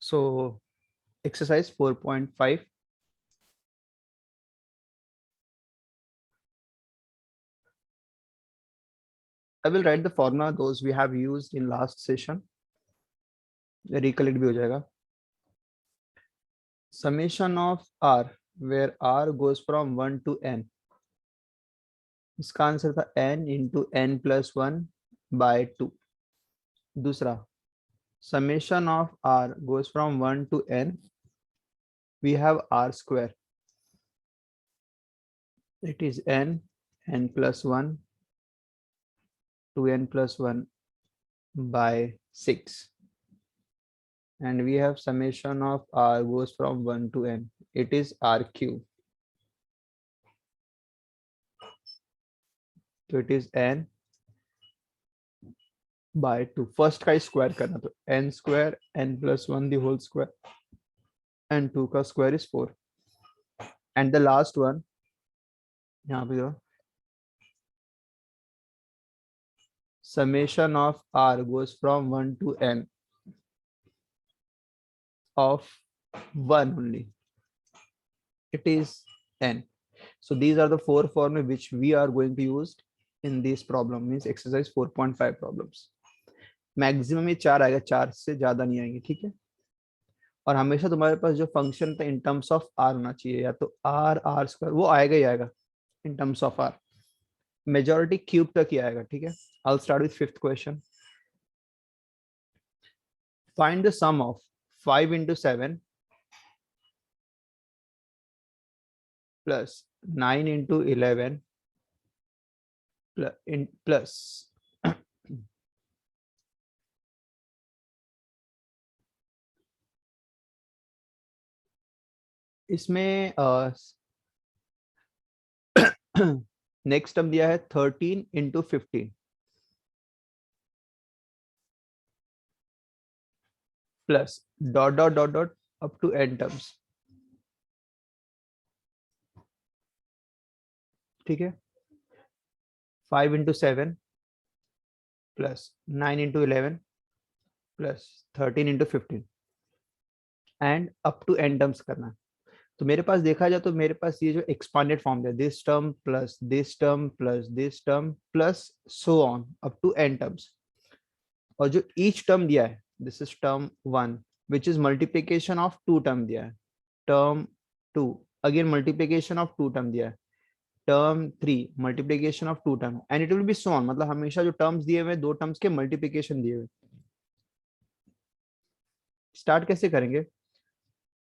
So exercise 4.5. I will write the formula those we have used in last session. Recollect भी हो जाएगा. Summation of r where r goes from 1 to n. इसका answer था n into n plus 1 by 2. दूसरा summation of r goes from 1 to n. We have r square. It is n plus 1 to n plus 1 by 6. And we have summation of r goes from 1 to n. It is r cube. So it is n by 2. First का square करना तो n square n plus 1 the whole square and 2 का square is 4. And the last one यहाँ पे जो summation of r goes from 1 to n of 1 only. It is n. So these are the four formulas which we are going to use in this problem, means exercise 4.5 problems. Maximum ये 4 आएगा, 4 से ज्यादा नहीं आएंगे. ठीक है. और हमेशा तुम्हारे पास जो फंक्शन था इन टर्म्स ऑफ आर होना चाहिए, या तो आर आर स्क्वायर वो आएगा ही आएगा in terms of R. Majority cube तक ही आएगा. ठीक है. I'll start with fifth question. Find the sum of 5 into 7 plus 9 into 11 plus इसमें नेक्स्ट टर्म दिया है 13 into 15 plus dot dot dot dot up to n terms. ठीक है. 5 into 7 plus 9 into 11 plus 13 into 15 and up to n terms करना है. तो मेरे पास देखा जाए तो मेरे पास ये जो एक्सपांडेड फॉर्म है, this term plus this term plus this term plus so on up to n terms. और जो ईच टर्म दिया है, this is term 1 which is multiplication of 2 term दिया है. Term 2 again multiplication of 2 term दिया है. Term 3 multiplication of 2 term and it will be so on. मतलब हमेशा जो टर्म्स दिए हुए 2 टर्म्स के मल्टीप्लीकेशन दिए हुए. स्टार्ट कैसे करेंगे?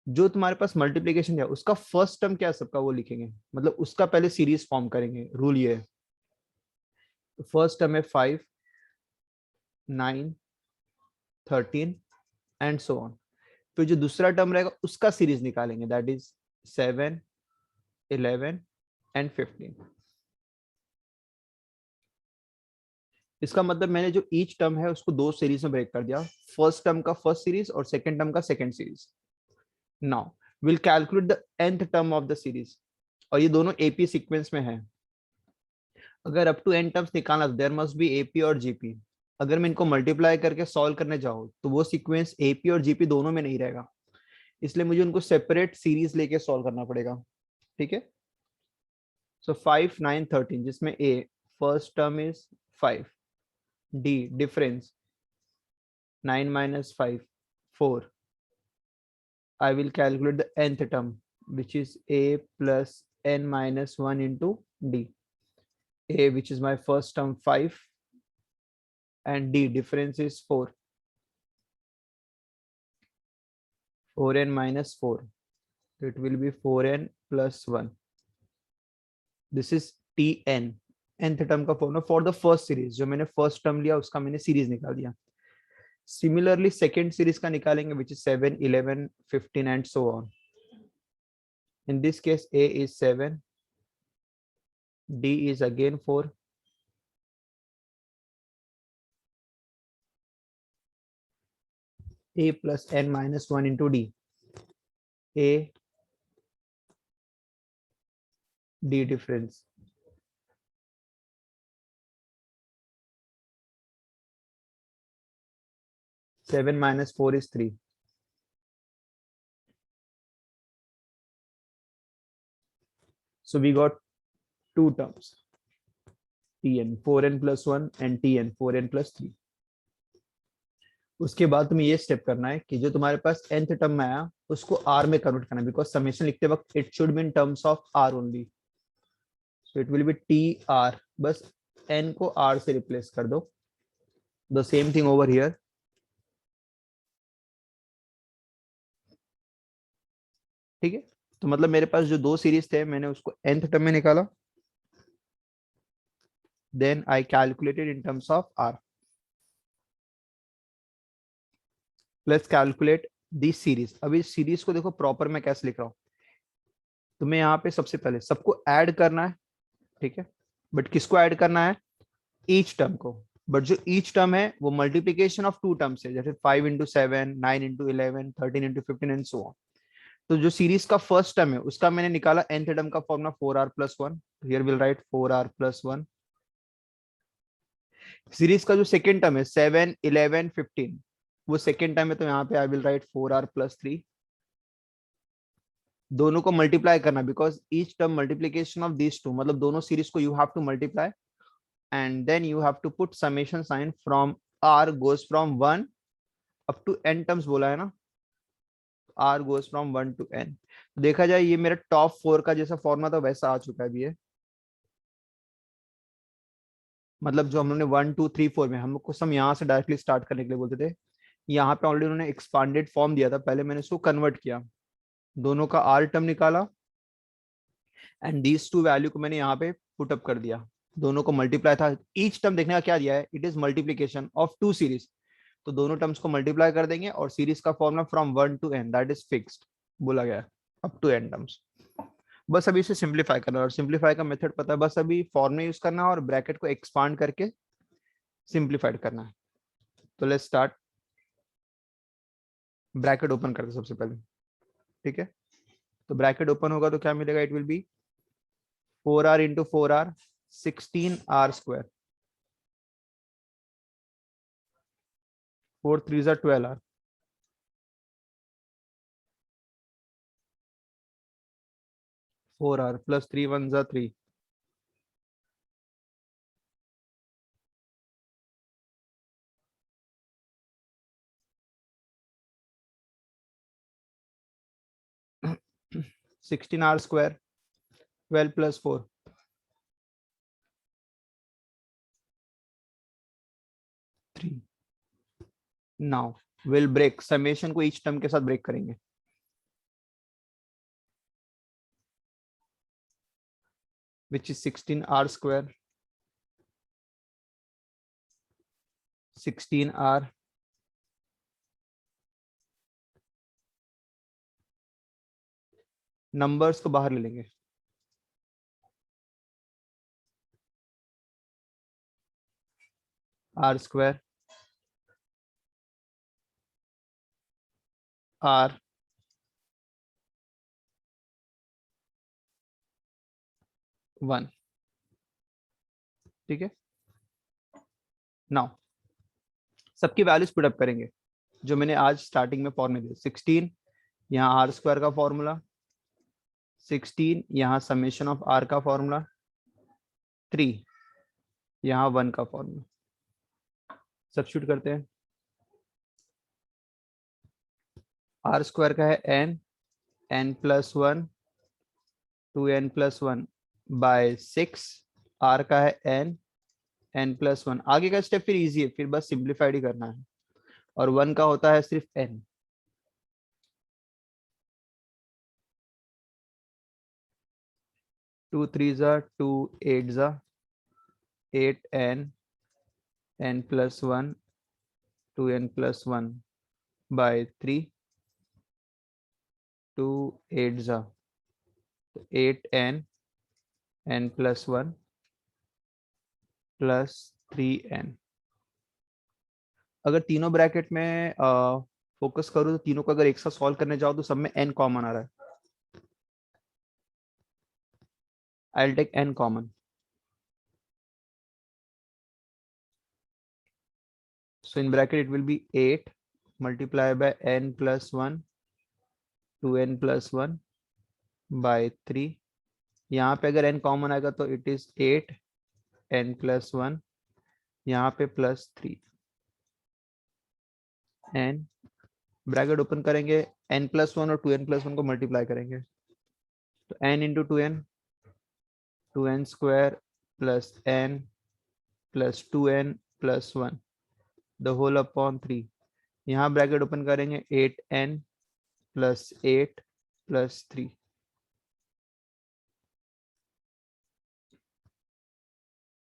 जो तुम्हारे पास मल्टीप्लीकेशन है उसका फर्स्ट टर्म क्या है सबका वो लिखेंगे, मतलब उसका पहले सीरीज फॉर्म करेंगे. रूल ये है. फर्स्ट टर्म है 5 9 13 एंड सो ऑन. फिर जो दूसरा टर्म रहेगा उसका सीरीज निकालेंगे, दैट इज 7 11 एंड 15. इसका मतलब मैंने जो ईच टर्म है उसको 2 सीरीज में ब्रेक कर दिया. फर्स्ट टर्म का फर्स्ट सीरीज और सेकंड टर्म का second series. Now will calculate the nth term of the series. और ये दोनों एपी सीक्वेंस में है. अगर अप टू n टर्म्स निकालना तो देयर मस्ट बी एपी और जीपी. अगर मैं इनको मल्टीप्लाई करके सॉल्व करने जाऊं तो वो सीक्वेंस एपी और जीपी दोनों में नहीं रहेगा. इसलिए मुझे उनको सेपरेट सीरीज लेके सॉल्व करना पड़ेगा. ठीक है. सो 5 9 13 जिसमें A first term is 5, D difference 9 minus 5 4. I will calculate the nth term which is a plus n minus 1 into d. A which is my first term 5 and d difference is 4. 4n minus 4. It will be 4n plus 1. This is tn. nth term का formula for the first series. जो मैंने first term लिया उसका मैंने series निकाल दिया. Similarly second series का निकालेंगे which is 7 11 15 and so on. In this case a is 7, d is again 4, a plus n minus 1 into d. A d difference. Seven minus 4 is 3. So we got two terms, tn 4n plus 1 and tn 4n plus 3. उसके बाद तुम्हें ये step करना है कि जो तुम्हारे पास nth term में आया उसको r में कन्वर्ट करना है, बिकॉज समेशन लिखते वक्त it should be in terms of r only. So it will B tr. बस n को r से रिप्लेस कर दो. The same thing over here. ठीक है, तो मतलब मेरे पास जो दो सीरीज थे मैंने उसको nth टर्म में निकाला, then I calculated in terms of r. Let's calculate this series. अभी सीरीज को देखो प्रॉपर मैं कैसे लिख रहा हूं. तुम्हें यहाँ पे सबसे पहले सबको ऐड करना है, ठीक है, बट किसको ऐड करना है, ईच टर्म को. बट जो ईच टर्म है वो मल्टीप्लीकेशन ऑफ टू टर्म्स है, जैसे 5 into 7, 9 into 11, 13 into 15 and so on. तो जो सीरीज का फर्स्ट टर्म है उसका मैंने निकाला nth टर्म का formula 4r plus 1. Here will write 4r plus 1. Series का जो सेकंड टर्म है 7, 11, 15, वो सेकंड टर्म है, तो यहाँ पे I will write 4r plus 3. दोनों को मल्टीप्लाई करना, because each term multiplication of this two, मतलब दोनों सीरीज को you have to multiply and then you have to put summation sign from r goes from 1 up to n terms बोला है ना, r goes from 1 to n. देखा जाए ये मेरा टॉप 4 का जैसा फॉर्मूला था वैसा आ चुका है अभी ये. मतलब जो हमने 1 2 3 4 में हम लोग को सम यहाँ से डायरेक्टली स्टार्ट करने के लिए बोलते थे, यहाँ पे ऑलरेडी उन्होंने एक्सपांडेड फॉर्म दिया था, पहले मैंने इसको कन्वर्ट किया, दोनों का r टर्म निकाला एंड दीज टू वैल्यू को मैंने यहाँ पे पुट अप कर दिया. दोनों को मल्टीप्लाई था, ईच टर्म देखने का क्या दिया है, it is multiplication of two series. तो दोनों टर्म्स को मल्टीप्लाई कर देंगे और सीरीज का formula from 1 to n that is fixed बोला गया है, अप टू n टर्म्स. बस अभी इसे सिंप्लीफाई करना है, और सिंप्लीफाई का मेथड पता है, बस अभी फॉर्मूला यूज करना है और ब्रैकेट को एक्सपांड करके सिंप्लीफाइड करना है. तो लेट्स स्टार्ट. ब्रैकेट ओपन करते सबसे पहले, ठीक है. तो ब्रैकेट ओपन होगा तो क्या मिलेगा, it will B 4r into 4r 16r square. 4 3s are 12r. 4r plus 3 1s are 3. Sixteen r square 12 plus 4. Now will break, summation को ईच टर्म के साथ ब्रेक करेंगे. Which is 16r square 16r numbers को बाहर ले लेंगे. r square r 1, ठीक है. नाउ सबकी वैल्यूज पुट अप करेंगे जो मैंने आज स्टार्टिंग में फॉर्मूले दिए. 16 यहाँ r स्क्वायर का फॉर्मूला, 16 यहाँ समेशन ऑफ r का फॉर्मूला, 3 यहाँ 1 का फॉर्मूला. सब्स्टिट्यूट करते हैं. r स्क्वायर का है n plus 1 2n plus 1 by 6. r का है n plus 1. आगे का स्टेप फिर इजी है, फिर बस सिंप्लीफाइड ही करना है. और 1 का होता है सिर्फ n. 2 3s are 2 8s are 8n n plus 1 2n plus 1 by 3 2 8s are 8n n plus 1 plus 3n. अगर तीनों ब्रैकेट में फोकस करूँ तो तीनों को अगर एक साथ सॉल्व करने जाओ तो सब में n कॉमन आ रहा है. I'll take n common. So in bracket it will be 8 multiplied by n plus 1 2n plus 1 by 3 यहाँ पे अगर n कॉमन आएगा तो इट इज 8 n+1, यहाँ पे +3 n, ब्रैकेट ओपन करेंगे, n+1 और 2n+1 को मल्टीप्लाई करेंगे तो n into 2n, 2n² plus n plus 2n+1 the whole upon 3। यहाँ ब्रैकेट ओपन करेंगे 8n plus 8 plus 3,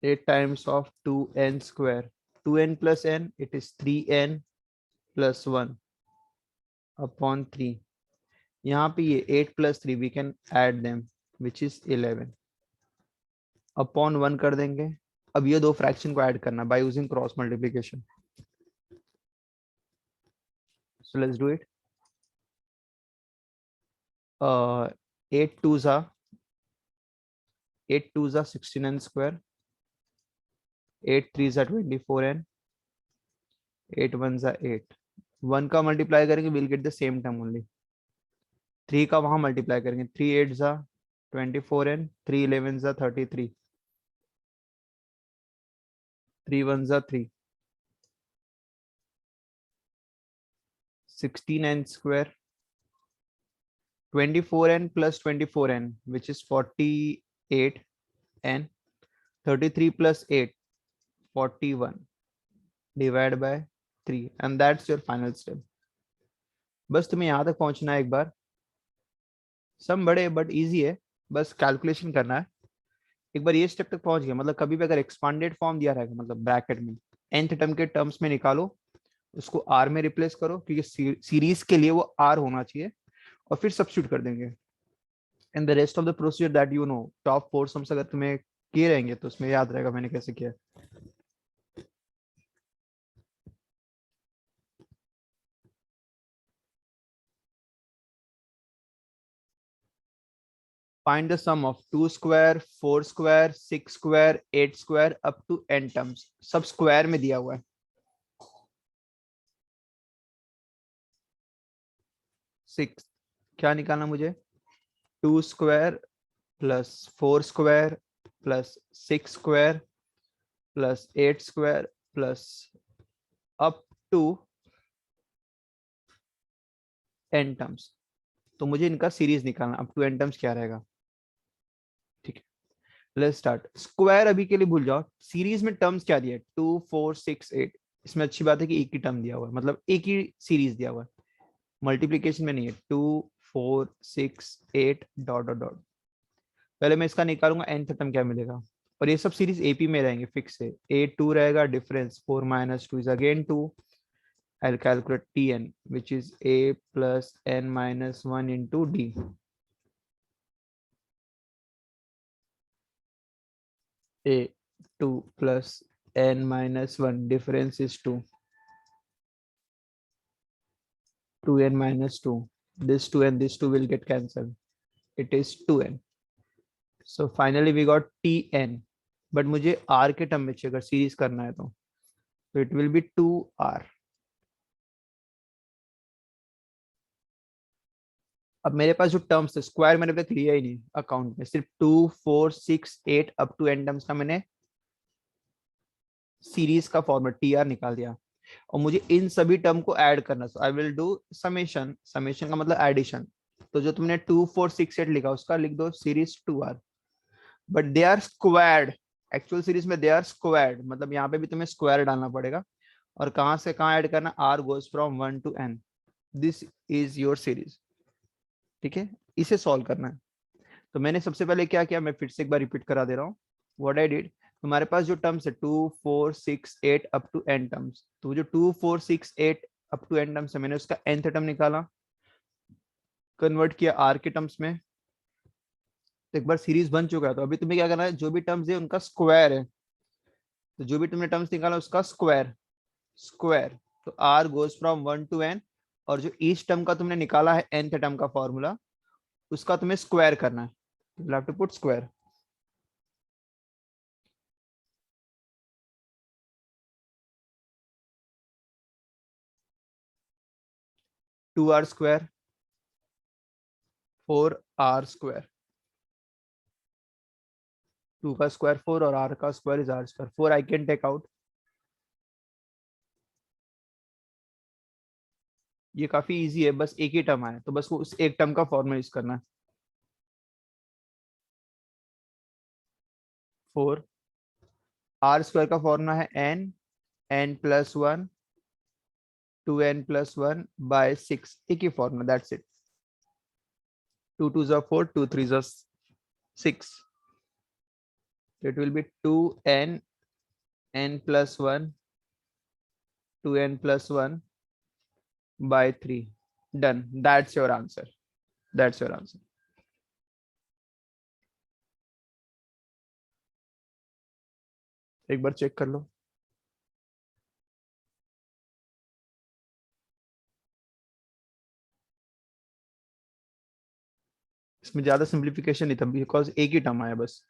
8 times of 2n square, 2n plus n, it is 3n plus 1 upon 3। यहाँ पे ये 8 plus 3 we can add them which is 11 upon 1 कर देंगे। अब ये दो फ्रैक्शन को ऐड करना by using cross multiplication, so let's do it। 8 2s are 16n square, 8 3s are 24n, 8 1s are 8, 1 का मल्टीप्लाई करेंगे we'll get the same term only, 3 का वहां मल्टीप्लाई करेंगे, 3 8 जा 24n, 3 11 जा 33, 3 1 जा 3, 16n square, 24n plus 24n which is 48n, 33 plus 8 41 divided by 3 and that's your final step। बस तुम्हें यहाँ तक पहुंचना है एक बार, सम बड़े बट इजी है, बस कैलकुलेशन करना है। एक बार ये स्टेप तक पहुंच गया मतलब कभी भी अगर एक्सपांडेड फॉर्म दिया रहेगा मतलब ब्रैकेट में nth टर्म के टर्म्स में निकालो, उसको r में रिप्लेस करो क्योंकि सीरीज के लिए वो r होना चाहिए और फिर सब्स्टिट्यूट कर देंगे। And the rest of the procedure that you know, top 4 sums अगर तुम्हें किए रहेंगे तो उसमें याद रहेगा मैंने कैसे किया। Find the sum of 2 square, 4 square, 6 square, 8 square up to n terms, सब स्क्वायर में दिया हुआ है। 6 क्या निकालना मुझे, 2 square plus 4 square plus 6 square plus 8 square plus up to n terms, तो मुझे इनका सीरीज निकालना, अप टू n terms क्या रहेगा। ठीक है, लेट्स स्टार्ट। स्क्वायर अभी के लिए भूल जाओ, सीरीज में टर्म्स क्या दिया है, 2 4 6 8, इसमें अच्छी बात है कि एक ही टर्म दिया हुआ है मतलब एक ही सीरीज दिया हुआ है, मल्टीप्लीकेशन में नहीं है। 2 4 6 8 डॉट डॉट डॉट, पहले मैं इसका निकालूंगा nth टर्म क्या मिलेगा, और ये सब सीरीज एपी में रहेंगे फिक्स है। a2 रहेगा, difference 4 - 2 is again 2, I'll calculate Tn which is a plus n minus 1 into d, a2 plus n minus 1, difference is 2, 2n minus 2, this 2 and this 2 will get cancelled, it is 2n, so finally we got Tn, but मुझे r के term में चाहिए अगर series करना है तो it will be 2r। अब मेरे पास जो टर्म्स है, स्क्वायर मैंने अभी तक लिया ही नहीं अकाउंट में, सिर्फ 2 4 6 8 अप टू n टर्म्स का मैंने सीरीज का फॉर्मेट टीआर निकाल दिया, और मुझे इन सभी टर्म को ऐड करना, so I will do summation, summation का मतलब एडिशन। तो जो तुमने 2 4 6 8 लिखा उसका लिख दो series 2r, but the R squared, actual series में दे आर स्क्वायर्ड, मतलब यहाँ पे भी तुम्हें स्क्वायर डालना पड़ेगा, और कहां से कहां ऐड करना, r goes from 1 to n, this is your series. ठीक है, इसे सॉल्व करना है। तो मैंने सबसे पहले क्या किया, मैं फिर से एक बार रिपीट करा दे रहा हूँ व्हाट आई डिड। तुम्हारे पास जो टर्म्स है 2 4 6 8 अप टू n टर्म्स, तो जो 2 4 6 8 अप टू n टर्म्स है मैंने उसका nth टर्म निकाला, कन्वर्ट किया r के टर्म्स में, तो एक बार सीरीज बन चुका है। तो अभी तुम्हें क्या करना है, जो भी टर्म्स है उनका स्क्वायर है, तो जो भी तुमने टर्म्स निकाला उसका स्क्वायर, स्क्वायर, तो r goes from 1 to n, और जो ईच टर्म का तुमने निकाला है nth टर्म का फॉर्मूला, उसका तुम्हें स्क्वायर करना है, you have to put square. 2r square 4r square, 2 का स्क्वायर 4 और r का square is r square. 4 I can take out. ये काफी इजी है, बस एक ही टर्म आया तो बस वो उस एक टर्म का फॉर्मूला यूज करना है. 4 r स्क्वायर का फॉर्मूला है n plus 1 2n plus 1 by 6. एक ही formula, that's it. 2 2 are 4, 2 3 are 6. It will be 2n n plus 1 2n plus 1 by 3. Done. That's your answer. That's your answer. एक बार check कर लो. इसमें ज्यादा सिंप्लीफिकेशन नहीं था बिकॉज एक ही टर्म आया बस.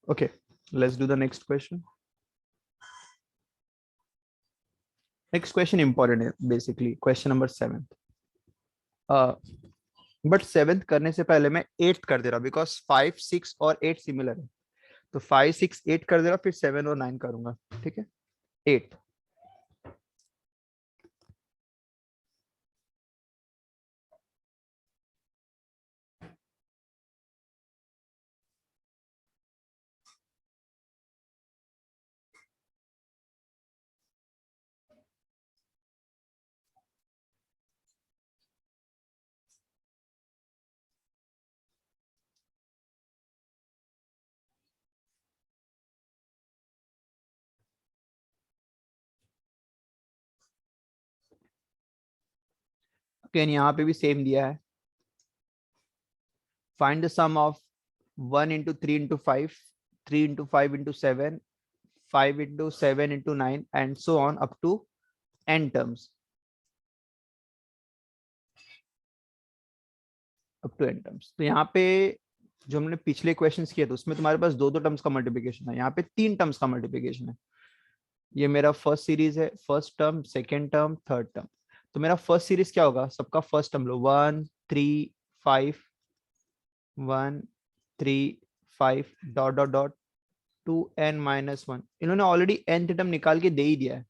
Okay, let's do the next question. Next question important है basically. Question number 7. But 7th करने से पहले मैं 8th कर दे रहा बिकॉज 5 6 और 8 सिमिलर है. तो 5 6 8 कर दे रहा, फिर 7 और 9 करूंगा. ठीक है. 8. अगेन यहाँ पे भी सेम दिया है. Find the sum of 1 into 3 into 5, 3 into 5 into 7, 5 into 7 into 9 and so on up to n terms. Up to n terms. तो यहाँ पे जो हमने पिछले क्वेश्चंस किए थे उसमें तुम्हारे पास दो दो टर्म्स का मल्टीप्लिकेशन है. यहाँ पे 3 टर्म्स का मल्टीप्लिकेशन है. ये मेरा फर्स्ट सीरीज है. First term, second term, third term. तो मेरा फर्स्ट सीरीज क्या होगा? सबका फर्स्ट टर्म लो. 1 3 5 1 3 5 dot dot dot 2n minus 1. इन्होंने ऑलरेडी nth टर्म निकाल के दे ही दिया है.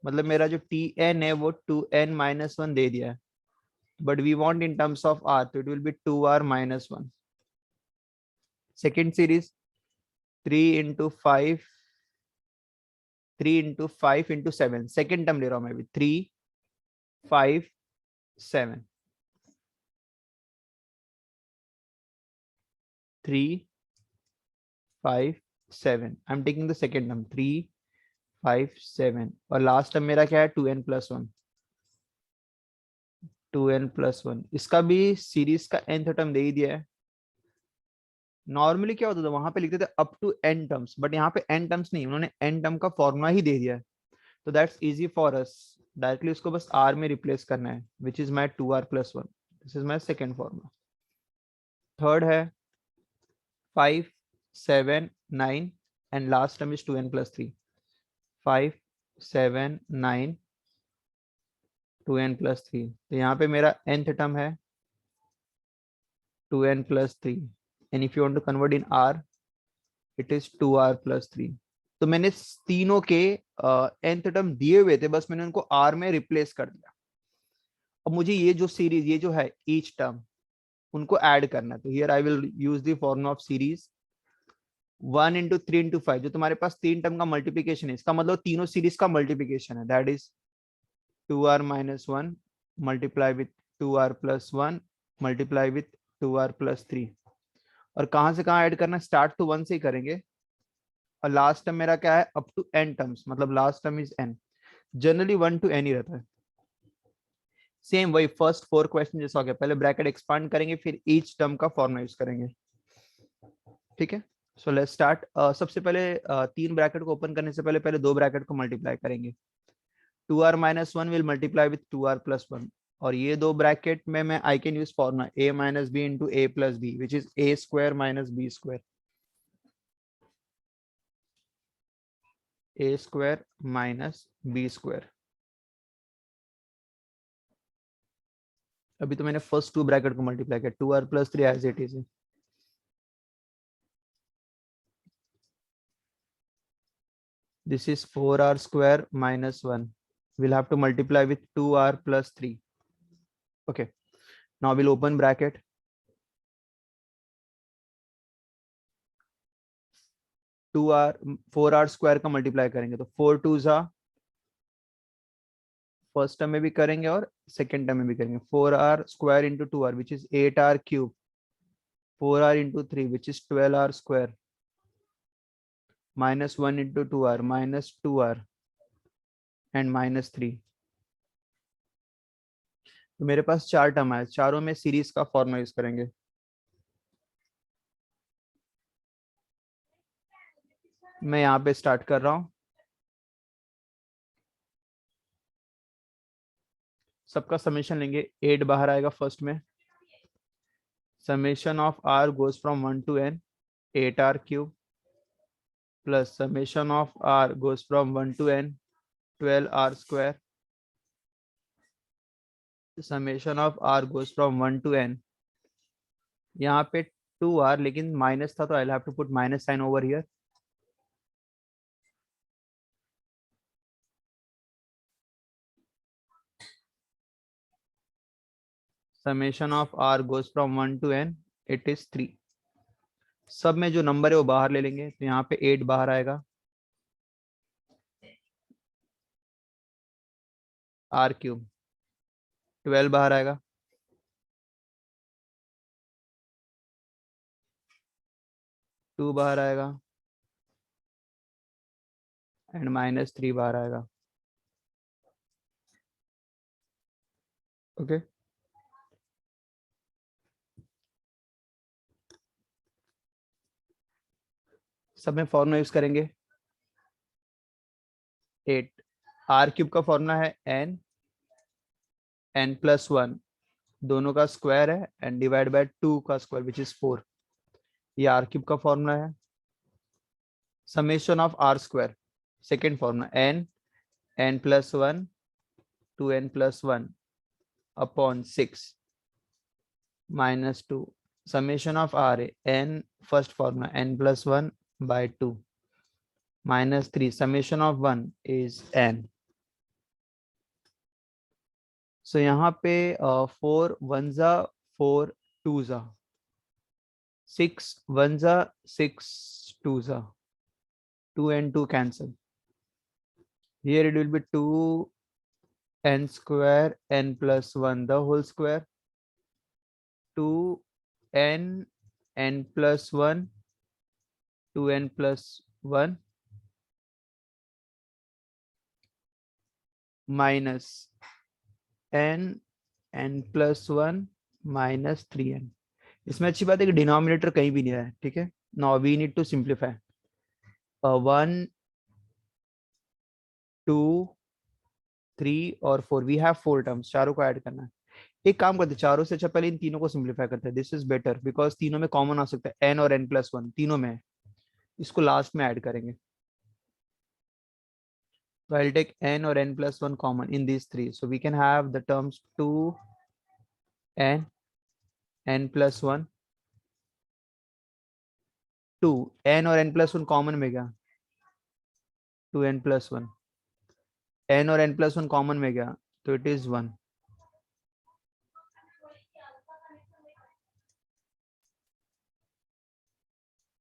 मतलब मेरा जो tn है वो 2n माइनस 1 दे दिया है. But we want in terms of r, तो it will be 2r minus 1. Second series 3 into 5 3 into 5 into 7. Second term ले रहा हूं मैं भी. 3 5 7 3 5 7. I am taking the second term 3 5 7. और लास्ट टर्म मेरा क्या है? 2n plus 1. 2n plus 1. इसका भी सीरीज का nth टर्म दे ही दिया है. नॉर्मली क्या होता था, वहां पे लिखते थे up to n terms, but यहाँ पे n टर्म्स नहीं, उन्होंने n टर्म का फॉर्मूला ही दे दिया है. तो that's easy for us. Directly उसको बस r में रिप्लेस करना है, which is my 2r plus 1. This is my second formula. Third है 5 7 9 and last term is 2n plus 3. 5 7 9 2n plus 3. तो यहाँ पे मेरा nth टर्म है 2n plus 3. And if you want to convert in r, it is 2r plus 3. तो मैंने तीनों के nth टर्म दिए हुए थे, बस मैंने उनको r में रिप्लेस कर दिया. अब मुझे ये जो सीरीज, ये जो है ईच टर्म, उनको ऐड करना है. तो here I will use the formula of series 1 into 3 into 5. जो तुम्हारे पास तीन टर्म का मल्टीप्लीकेशन है, इसका मतलब तीनों सीरीज का मल्टीप्लीकेशन है. That is 2r minus 1 multiply with 2r plus 1 multiply with 2r plus 3. और कहां से कहां ऐड करना? स्टार्ट तो 1 से ही करेंगे. और लास्ट टर्म मेरा क्या है? अप टू n टर्म्स, मतलब last term is n. Generally 1 to n ही रहता है. सेम वही फर्स्ट 4 क्वेश्चन जैसा हो गया. पहले ब्रैकेट एक्सपांड करेंगे, फिर ईच टर्म का फॉर्मूला यूज करेंगे. ठीक है. So let's start. सबसे पहले तीन ब्रैकेट को ओपन करने से पहले पहले दो ब्रैकेट को मल्टीप्लाई करेंगे. 2r minus 1 will multiply with 2r plus 1. और ये दो ब्रैकेट में मैं I can use formula a minus B into A plus B, which is a square minus B square. a square minus B square. अभी तो मैंने first two bracket को multiply किया, 2r+3 as it is. This is 4r square minus 1. We'll have to multiply with 2r plus 3. Okay. Now we'll open bracket. 2r 4r square का multiply करेंगे तो 4 2 जा, first term में भी करेंगे और सेकेंड टर्म में भी करेंगे। 4r square into 2r which is 8r cube, 4r into 3 which is 12r square, minus 1 into 2r minus 2r and minus 3। तो मेरे पास चार टर्म है, चारों में सीरीज का फॉर्मूला यूज करेंगे। मैं यहाँ पे स्टार्ट कर रहा हूँ। सबका समेशन लेंगे, 8 बाहर आएगा फर्स्ट में। Summation of r goes from 1 to n, 8r cube plus summation of r goes from 1 to n, 12r square. Summation of r goes from 1 to n, यहाँ पे 2r लेकिन माइनस था तो I have to put minus sign over here. Summation of r goes from 1 to n, it is 3। सब में जो number है वो बाहर ले लेंगे, तो यहाँ पे 8 बाहर आएगा, r क्यूब, 12 बाहर आएगा, 2 बाहर आएगा एंड माइनस 3 बाहर आएगा। ओके सब में फॉर्मूला यूज करेंगे। 8 r क्यूब का फॉर्मूला है n प्लस 1 दोनों का स्क्वायर है एंड डिवाइड बाय 2 का स्क्वायर विच इज 4। ये r क्यूब का फॉर्मूला है। Summation of r square second formula n plus 1 2n plus 1 upon 6 minus 2। Summation of r है n first formula n plus 1 by 2 minus 3। Summation of 1 is n। So यहाँ पे 4 1 जा 4 2 जा 6 1 जा 6 2 जा 2 and 2 cancel। Here it will be 2n square n plus 1 the whole square, 2n n plus 1 2n plus 1 minus n plus 1 minus 3n। इसमें अच्छी बात है कि डिनोमिनेटर कहीं भी नहीं है, ठीक है। Now we need to simplify. 1 2 3 और 4 वी हैव 4 टर्म्स, चारों को ऐड करना है। एक काम करते हैं, चारों से अच्छा पहले इन तीनों को सिंप्लीफाई करते हैं। दिस इज बेटर बिकॉज तीनों में कॉमन आ सकता है, n और n प्लस 1 तीनों में है। इसको लास्ट में ऐड करेंगे। So I'll take n or n plus 1 common in these three. So we can have the terms 2n n plus 1 2 n और n plus 1 कॉमन में गया 2n plus 1, n और n plus 1 कॉमन में गया तो it is 1।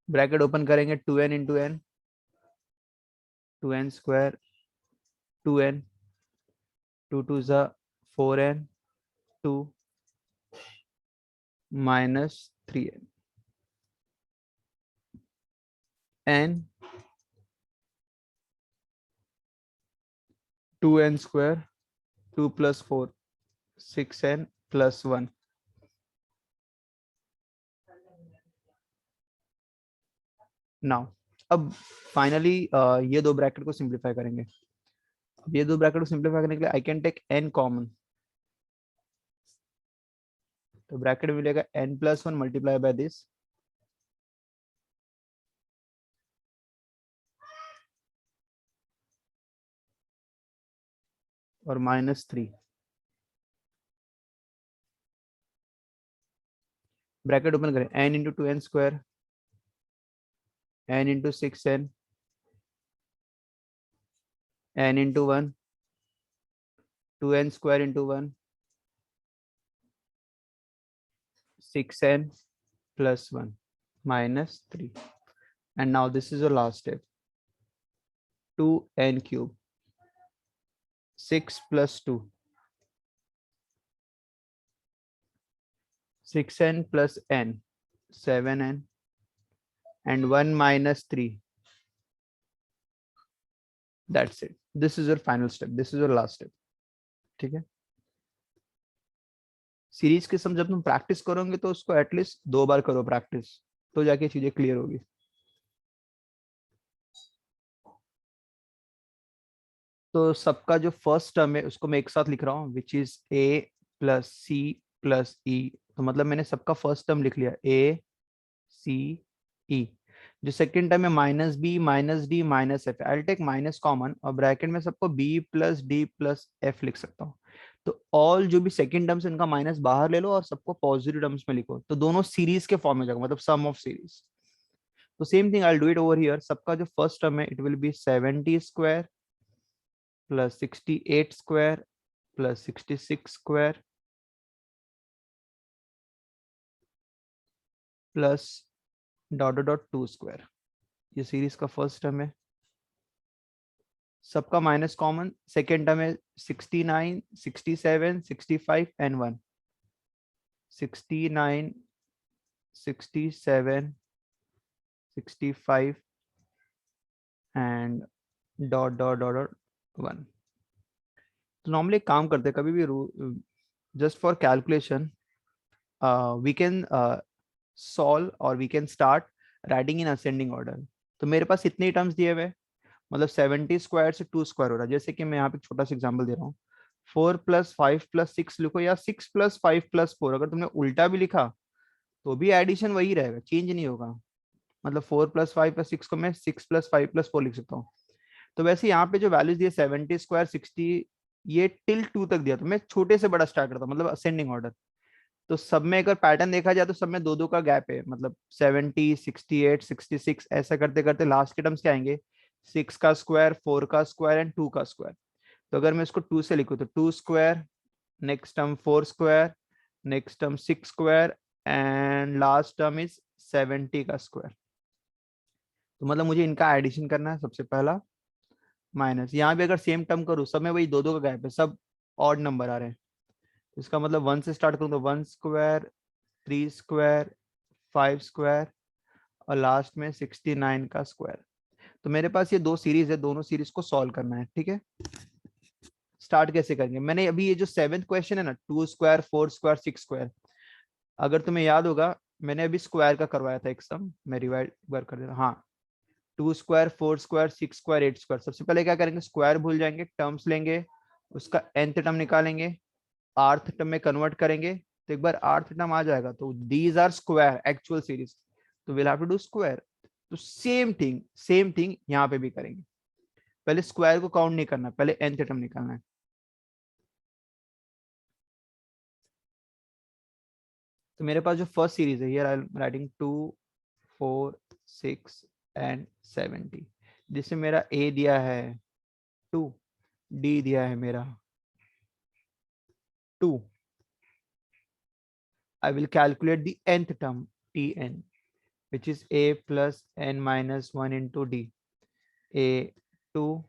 Bracket open करेंगे 2n into n 2n square 2n 2 2 जा 4n 2 minus 3n n 2n square 2 plus 4 6n plus 1। Now अब फाइनली ये दो ब्रैकेट को सिंप्लीफाई करेंगे। अब ये दो ब्रैकेट को सिंप्लीफाई करने के लिए I can take n common, तो ब्रैकेट मिलेगा n plus 1 multiply by this और माइनस 3। ब्रैकेट ओपन करें, n into 2n square, n into 6n, n into 1, 2n square into 1, 6n plus 1 minus 3. And now this is the last step. 2n cube, 6 plus 2, 6n plus n, 7n, and 1 minus 3. That's it. This is your final step. This is your last step. ठीक है. Series के सम जब तुम practice करोगे तो उसको at least 2 बार करो practice, तो जाके चीजें क्लियर होगी. तो सबका जो फर्स्ट टर्म है उसको मैं एक साथ लिख रहा हूँ, which is a plus C plus E. तो मतलब मैंने सबका फर्स्ट टर्म लिख लिया, a c e. जो सेकंड टर्म है minus B minus D minus F, I will take minus common और ब्रैकेट में सबको b plus D plus F लिख सकता हूँ. तो ऑल जो भी सेकंड टर्म्स इनका माइनस बाहर ले लो और सबको पॉजिटिव टर्म्स में लिखो, तो दोनों सीरीज के फॉर्म में जाएगा, मतलब सम ऑफ सीरीज. तो same thing I will do it over here. सबका जो फर्स्ट टर्म है it will B 70 square plus 68 square plus 66 square plus dot dot dot 2 square. ये सीरीज का फर्स्ट टर्म है. सबका माइनस कॉमन. सेकेंड टर्म है 69, 67, 65 and 1. 69, 67, 65 and dot dot dot dot 1. तो normally काम करते कभी भी just for calculation we can solve or we can start writing in ascending order. तो मेरे पास इतने टर्म्स दिए हुए, मतलब 70 स्क्वायर से 2 स्क्वायर हो रहा है. जैसे कि मैं यहाँ पे छोटा सा एग्जांपल दे रहा हूँ, 4 प्लस 5 प्लस 6 लिखो या 6 प्लस 5 प्लस 4. अगर तुमने उल्टा भी लिखा तो भी एडिशन वही रहेगा, चेंज नहीं होगा. मतलब 4 प्लस 5 प्लस 6 को मैं 6 प्लस 5 प्लस 4 लिख सकता हूँ. तो वैसे यहाँ पे जो वैल्यूज दिए 70 स्क्वायर 60, ये टिल 2 तक दिया, तो मैं छोटे से बड़ा स्टार्ट करता हूँ, मतलब असेंडिंग ऑर्डर. तो सब में अगर पैटर्न देखा जाए तो सब में 2-2 का गैप है, मतलब 70, 68, 66 ऐसा करते करते लास्ट के टर्म्स क्या आएंगे, 6 का स्क्वायर, 4 का स्क्वायर एंड 2 का स्क्वायर. तो अगर मैं इसको 2 से लिखूं तो 2 square, next term 4 square, next term 6 square and last term is 70 का स्क्वायर. तो मतलब मुझे इनका एडिशन करना है. सबसे पहला माइनस, यहाँ भी अगर सेम टर्म करूँ सब में वही 2-2 का गैप है, सब ऑड नंबर आ रहे हैं. इसका मतलब 1 से स्टार्ट करूँ तो 1 स्क्वायर, 3 स्क्वायर, 5 स्क्वायर और लास्ट में 69 का स्क्वायर. तो मेरे पास ये 2 सीरीज है, दोनों सीरीज को सॉल्व करना है. ठीक है, स्टार्ट कैसे करेंगे. मैंने अभी ये जो 7th क्वेश्चन है ना, 2 स्क्वायर 4 स्क्वायर 6 स्क्वायर, अगर तुम्हें याद होगा मैंने अभी स्क्वायर का करवाया था एक सम, मैं रिवाइड बार कर देता. हाँ, 2 स्क्वायर 4 स्क्वायर 6 स्क्वायर 8 स्क्वायर. सबसे पहले क्या करेंगे, स्क्वायर भूल जाएंगे, टर्म्स लेंगे, उसका nth टर्म निकालेंगे, rth टर्म में कन्वर्ट करेंगे. तो एक बार rth टर्म आ जाएगा तो these are square actual series, तो will have to do square. तो सेम थिंग यहाँ पे भी करेंगे. पहले स्क्वायर को काउंट नहीं करना, पहले nth टर्म निकालना है. तो मेरे पास जो फर्स्ट सीरीज है, here I am writing 2, 4, 6 and 70, जिसमें मेरा a दिया है 2, d दिया है मेरा 2. I will calculate the nth term tn, which is a plus n minus 1 into d. A 2,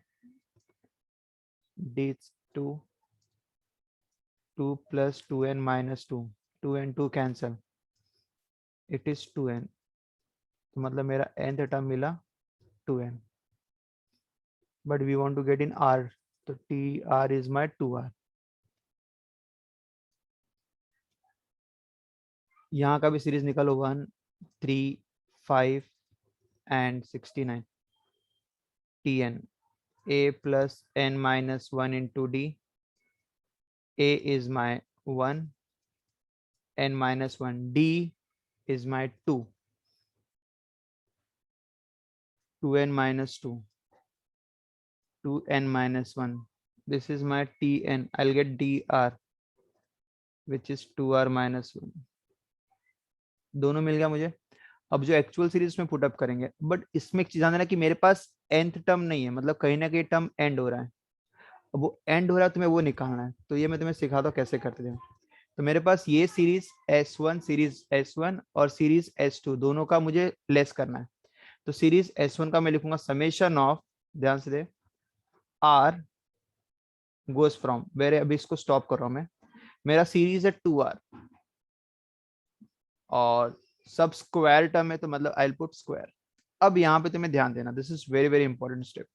d 2, 2 plus 2n minus 2, 2 and 2 cancel, it is 2n. तो मतलब मेरा nth टर्म मिला 2n, but we want to get in r, तो tr is my 2r. यहाँ का भी series निकालो 1, 3, 5 and 69. tn a plus n minus 1 into d. A is my 1, n minus 1, d is my 2, 2n minus 2, 2n minus 1. This is my tn. I'll get dr, which is 2r minus 1. दोनों मिल गया मुझे। अब जो actual series में put up करेंगे, but इसमें एक चीज ध्यान देना कि मेरे पास nth टर्म नहीं है, मतलब कहीं ना कहीं टर्म एंड हो रहा है। अब वो एंड हो रहा है, तुम्हें वो निकालना है, तो ये मैं तुम्हें सिखाता हूँ कैसे करते थे। तो मेरे पास ये सीरीज S1 और सीरीज S2 दोनों का मुझे लेस करना है। तो सीरीज S1 का मैं लिखूंगा समेशन ऑफ, ध्यान से दे, आर गोज फ्रॉम वेरे, अभी इसको स्टॉप कर रहा हूं मैं। मेरा सीरीज है 2R, और सब स्क्वायर टर्म है, तो मतलब आई पुट स्क्वायर। अब यहाँ पे तुम्हें ध्यान देना, this is very very important step.